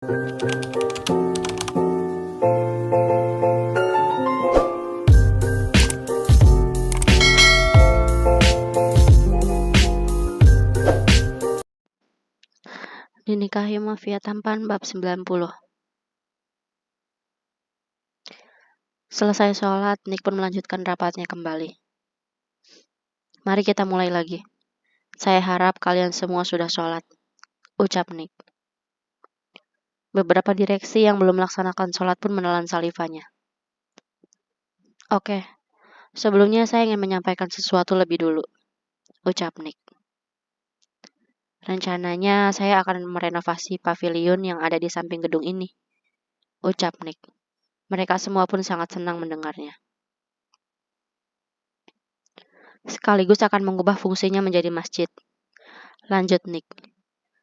Dinikahi Mafia Tampan bab 90. Selesai sholat, Nick pun melanjutkan rapatnya kembali. Mari kita mulai lagi. Saya harap kalian semua sudah sholat, ucap Nick. Beberapa direksi yang belum melaksanakan sholat pun menelan salivanya. Oke, sebelumnya saya ingin menyampaikan sesuatu lebih dulu, ucap Nick. Rencananya saya akan merenovasi pavilion yang ada di samping gedung ini, ucap Nick. Mereka semua pun sangat senang mendengarnya. Sekaligus akan mengubah fungsinya menjadi masjid, lanjut Nick.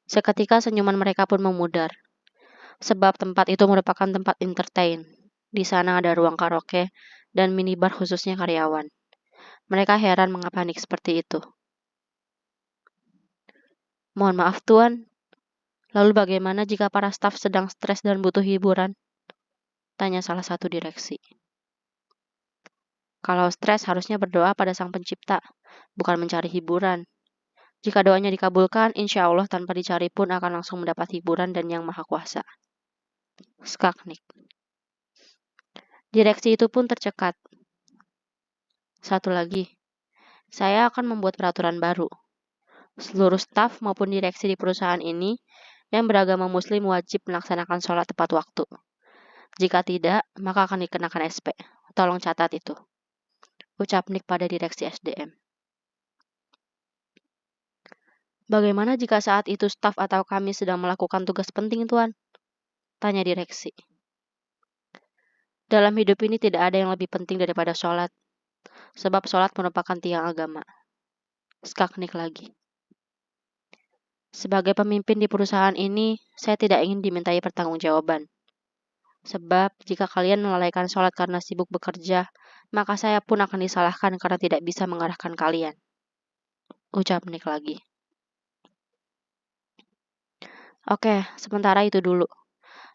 Seketika senyuman mereka pun memudar, sebab tempat itu merupakan tempat entertain. Di sana ada ruang karaoke dan minibar khususnya karyawan. Mereka heran mengapa Nick seperti itu. Mohon maaf Tuan, lalu bagaimana jika para staf sedang stres dan butuh hiburan? Tanya salah satu direksi. Kalau stres harusnya berdoa pada Sang Pencipta, bukan mencari hiburan. Jika doanya dikabulkan, insya Allah tanpa dicari pun akan langsung mendapat hiburan dan Yang Maha Kuasa. Skak Nick. Direksi itu pun tercekat. Satu lagi, saya akan membuat peraturan baru. Seluruh staf maupun direksi di perusahaan ini yang beragama muslim wajib melaksanakan sholat tepat waktu. Jika tidak, maka akan dikenakan SP. Tolong catat itu, ucap Nick pada direksi SDM. Bagaimana jika saat itu staf atau kami sedang melakukan tugas penting, Tuan? Tanya direksi. Dalam hidup ini tidak ada yang lebih penting daripada sholat, sebab sholat merupakan tiang agama. Skak Nick lagi. Sebagai pemimpin di perusahaan ini, saya tidak ingin dimintai pertanggungjawaban. Sebab jika kalian melalaikan sholat karena sibuk bekerja, maka saya pun akan disalahkan karena tidak bisa mengarahkan kalian. Ucap Nick lagi. Oke, sementara itu dulu.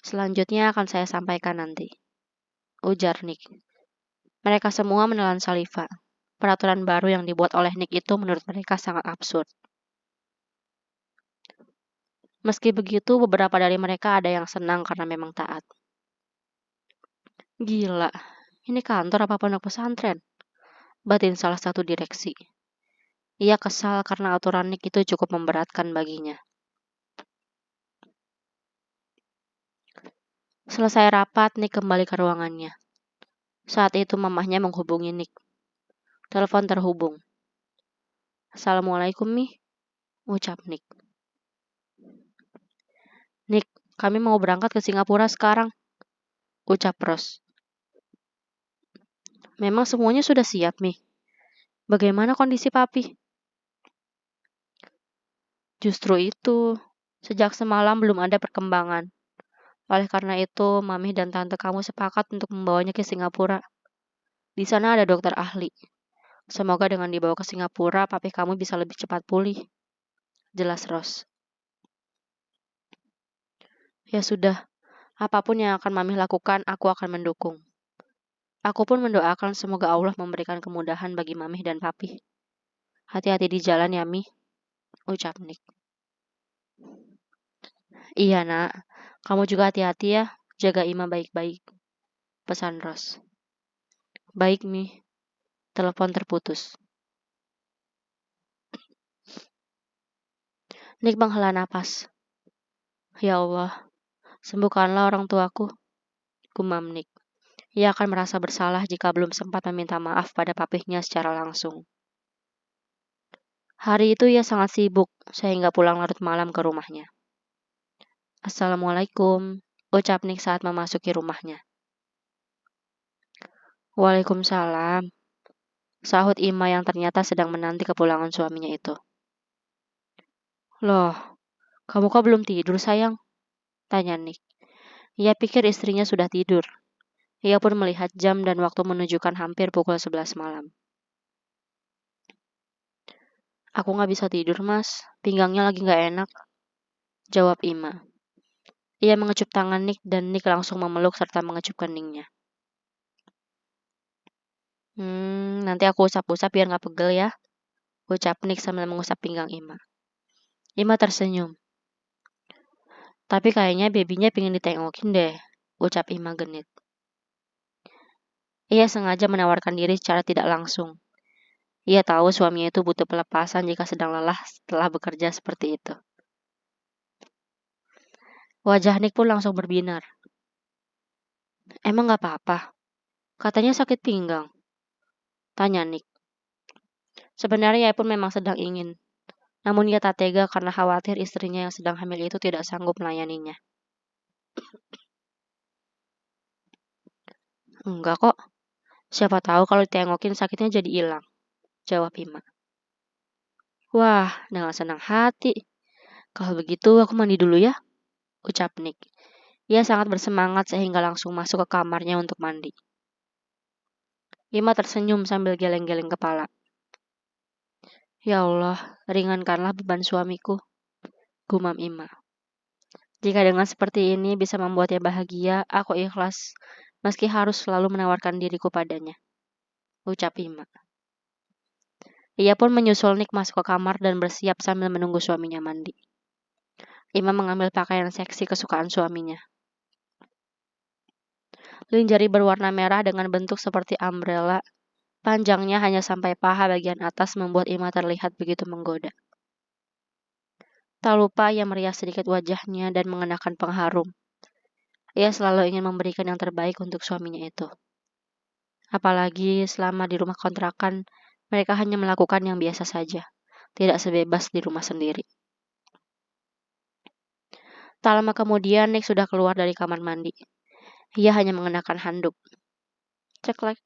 Selanjutnya akan saya sampaikan nanti, ujar Nick. Mereka semua menelan saliva. Peraturan baru yang dibuat oleh Nick itu menurut mereka sangat absurd. Meski begitu, beberapa dari mereka ada yang senang karena memang taat. Gila, ini kantor apa pondok pesantren? Batin salah satu direksi. Ia kesal karena aturan Nick itu cukup memberatkan baginya. Selesai rapat, Nick kembali ke ruangannya. Saat itu mamahnya menghubungi Nick. Telepon terhubung. Assalamualaikum, Mi, ucap Nick. Nick, kami mau berangkat ke Singapura sekarang, ucap Ros. Memang semuanya sudah siap, Mi. Bagaimana kondisi papi? Justru itu, sejak semalam belum ada perkembangan. Oleh karena itu, Mami dan Tante kamu sepakat untuk membawanya ke Singapura. Di sana ada dokter ahli. Semoga dengan dibawa ke Singapura, papi kamu bisa lebih cepat pulih. Jelas Ros. Ya sudah, apapun yang akan Mami lakukan, aku akan mendukung. Aku pun mendoakan semoga Allah memberikan kemudahan bagi Mami dan Papi. Hati-hati di jalan ya, Mi, ucap Nick. Iya, Nak. Kamu juga hati-hati ya, jaga Ima baik-baik, pesan Ros. Baik, Mi. Telepon terputus. Nick menghela napas. Ya Allah, sembuhkanlah orang tuaku, gumam Nick. Ia akan merasa bersalah jika belum sempat meminta maaf pada papihnya secara langsung. Hari itu ia sangat sibuk, sehingga pulang larut malam ke rumahnya. Assalamualaikum, ucap Nick saat memasuki rumahnya. Waalaikumsalam, sahut Ima yang ternyata sedang menanti kepulangan suaminya itu. Loh, kamu kok belum tidur sayang? Tanya Nick. Ia pikir istrinya sudah tidur. Ia pun melihat jam dan waktu menunjukkan hampir pukul 11 malam. Aku gak bisa tidur mas, pinggangnya lagi gak enak, jawab Ima. Ia mengecup tangan Nick dan Nick langsung memeluk serta mengecup keningnya. Nanti aku usap-usap biar gak pegel ya, ucap Nick sambil mengusap pinggang Ima. Ima tersenyum. Tapi kayaknya babynya pengen ditengokin deh, ucap Ima genit. Ia sengaja menawarkan diri secara tidak langsung. Ia tahu suaminya itu butuh pelepasan jika sedang lelah setelah bekerja seperti itu. Wajah Nick pun langsung berbinar. Emang gak apa-apa? Katanya sakit pinggang, tanya Nick. Sebenarnya ia pun memang sedang ingin. Namun ia tak tega karena khawatir istrinya yang sedang hamil itu tidak sanggup melayaninya. Enggak kok. Siapa tahu kalau ditengokin sakitnya jadi hilang, jawab Ima. Wah, dengan senang hati. Kalau begitu aku mandi dulu ya, ucap Nick. Ia sangat bersemangat sehingga langsung masuk ke kamarnya untuk mandi. Ima tersenyum sambil geleng-geleng kepala. Ya Allah, ringankanlah beban suamiku, gumam Ima. Jika dengan seperti ini bisa membuatnya bahagia, aku ikhlas, meski harus selalu menawarkan diriku padanya, ucap Ima. Ia pun menyusul Nick masuk ke kamar dan bersiap sambil menunggu suaminya mandi. Ima mengambil pakaian seksi kesukaan suaminya. Lingerie berwarna merah dengan bentuk seperti umbrella, panjangnya hanya sampai paha bagian atas membuat Ima terlihat begitu menggoda. Tak lupa ia merias sedikit wajahnya dan mengenakan pengharum. Ia selalu ingin memberikan yang terbaik untuk suaminya itu. Apalagi selama di rumah kontrakan, mereka hanya melakukan yang biasa saja, tidak sebebas di rumah sendiri. Tak lama kemudian, Nick sudah keluar dari kamar mandi. Ia hanya mengenakan handuk. Ceklek.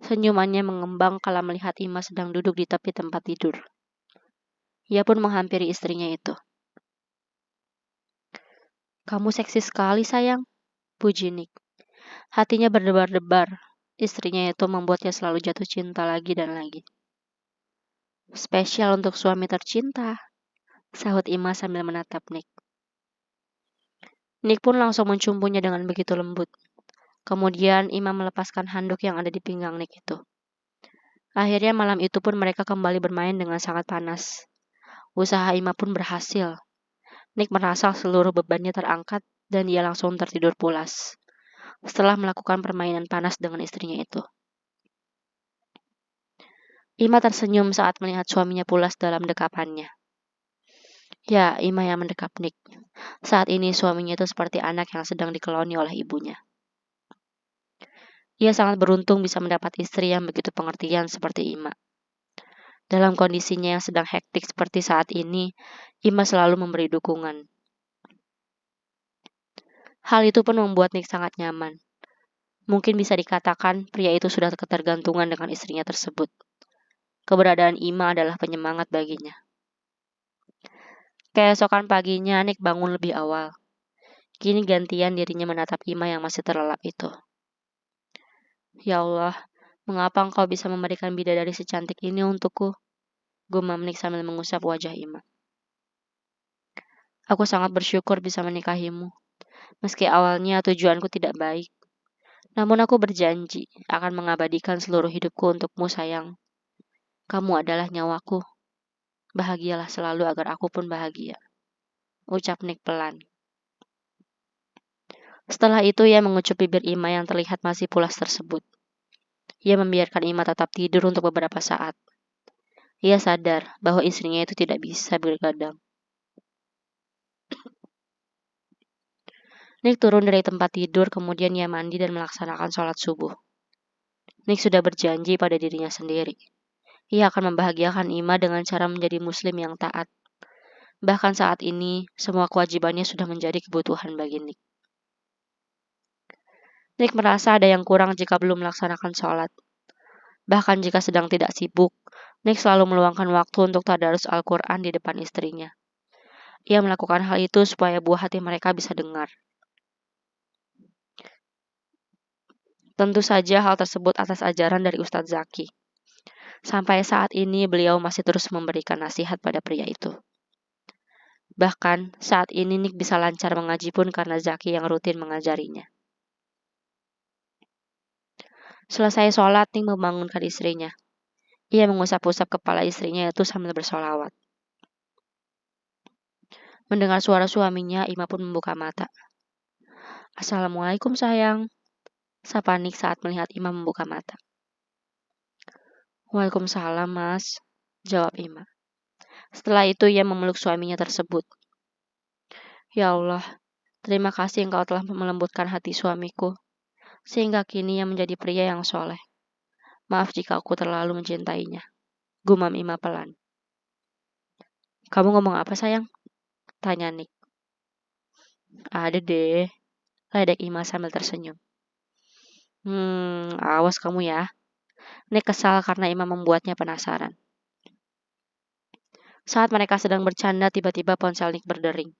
Senyumannya mengembang kala melihat Ima sedang duduk di tepi tempat tidur. Ia pun menghampiri istrinya itu. Kamu seksi sekali sayang, puji Nick. Hatinya berdebar-debar. Istrinya itu membuatnya selalu jatuh cinta lagi dan lagi. Spesial untuk suami tercinta, sahut Ima sambil menatap Nick. Nick pun langsung mencumbunya dengan begitu lembut. Kemudian Ima melepaskan handuk yang ada di pinggang Nick itu. Akhirnya malam itu pun mereka kembali bermain dengan sangat panas. Usaha Ima pun berhasil. Nick merasa seluruh bebannya terangkat dan ia langsung tertidur pulas setelah melakukan permainan panas dengan istrinya itu. Ima tersenyum saat melihat suaminya pulas dalam dekapannya. Ya, Ima yang mendekap Nick. Saat ini suaminya itu seperti anak yang sedang dikeloni oleh ibunya. Ia sangat beruntung bisa mendapat istri yang begitu pengertian seperti Ima. Dalam kondisinya yang sedang hektik seperti saat ini, Ima selalu memberi dukungan. Hal itu pun membuat Nick sangat nyaman. Mungkin bisa dikatakan pria itu sudah ketergantungan dengan istrinya tersebut. Keberadaan Ima adalah penyemangat baginya. Keesokan paginya, Nick bangun lebih awal. Kini gantian dirinya menatap Ima yang masih terlelap itu. Ya Allah, mengapa engkau bisa memberikan bidadari secantik ini untukku? Gumam Nick sambil mengusap wajah Ima. Aku sangat bersyukur bisa menikahimu. Meski awalnya tujuanku tidak baik. Namun aku berjanji akan mengabadikan seluruh hidupku untukmu sayang. Kamu adalah nyawaku. Bahagialah selalu agar aku pun bahagia, ucap Nick pelan. Setelah itu ia mengucup bibir Ima yang terlihat masih pulas tersebut. Ia membiarkan Ima tetap tidur untuk beberapa saat. Ia sadar bahwa istrinya itu tidak bisa bergadang. Nick turun dari tempat tidur, kemudian ia mandi dan melaksanakan sholat subuh. Nick sudah berjanji pada dirinya sendiri. Ia akan membahagiakan Ima dengan cara menjadi muslim yang taat. Bahkan saat ini, semua kewajibannya sudah menjadi kebutuhan bagi Nick. Nick merasa ada yang kurang jika belum melaksanakan sholat. Bahkan jika sedang tidak sibuk, Nick selalu meluangkan waktu untuk tadarus Al-Quran di depan istrinya. Ia melakukan hal itu supaya buah hati mereka bisa dengar. Tentu saja hal tersebut atas ajaran dari Ustadz Zaki. Sampai saat ini beliau masih terus memberikan nasihat pada pria itu. Bahkan saat ini Nick bisa lancar mengaji pun karena Zaki yang rutin mengajarinya. Selesai sholat, Nick membangunkan istrinya. Ia mengusap-usap kepala istrinya itu sambil bersolawat. Mendengar suara suaminya, Ima pun membuka mata. Assalamualaikum sayang, sapa Nick saat melihat Ima membuka mata. Waalaikumsalam mas, jawab Ima. Setelah itu ia memeluk suaminya tersebut. Ya Allah, terima kasih engkau telah melembutkan hati suamiku, sehingga kini ia menjadi pria yang soleh. Maaf jika aku terlalu mencintainya, gumam Ima pelan. Kamu ngomong apa sayang? Tanya Nick. Ada deh, ledek Ima sambil tersenyum. Awas kamu ya. Nick kesal karena Ima membuatnya penasaran. Saat mereka sedang bercanda, tiba-tiba ponsel Nick berdering.